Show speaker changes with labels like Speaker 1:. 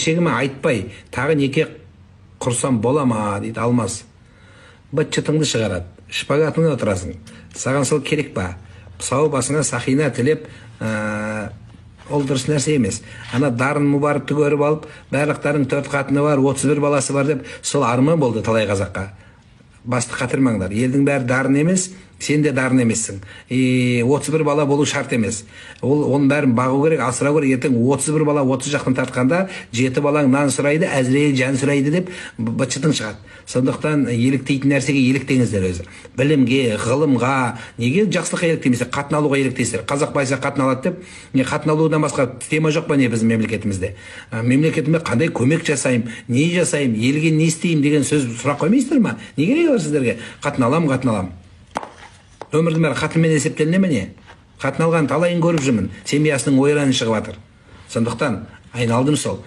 Speaker 1: келіншегіме айтпай тағы неке құрсам бола ма дейді Алмас. Быт-шытыңды шығарады, шпагатыңа отырасың. Саған сол керек па? Сау басыңа сақина тілеп, ол дұрыс нәрсе емес. Ана Дарын Мұбаракты көріп алып, барлықтарың 4 қатыны бар, 31 баласы бар деп, сол арман болды талай қазаққа. Басты қатырмаңдар. Елдің бәрі дарын емес, сен де дарын емессің. 31 бала болу шарт емес. Оның бәрін бағу керек, асырау керек. Ертең 31 бала 30 жақтан тартқанда 7 балаң нан сұрайды, әзірейіл жан сұрайды деп быт-шытың шығады. Сондықтан еліктейтін нәрсеге еліктеңіздер өзі. Білімге, ғылымға, неге жақсылыққа еліктемейсіздер, қатын алуға еліктейсіздер. Қазақ байса қатын алады деп, қатын алудан басқа тема жоқ па не біздің мемлекетімізде? Мемлекетіме қандай көмек жасаймын, не жасаймын, елге не істеймін деген сөз сұрақ қоймайсыздар ма? Не керек бар сіздерге? Қатын алам. Өмірдің бәрі қатынмен есептеліне ме не? Қатын алған талайын көріп жүрмін. Семьясының ойраны шығып жатыр. Сондықтан айналдым сол.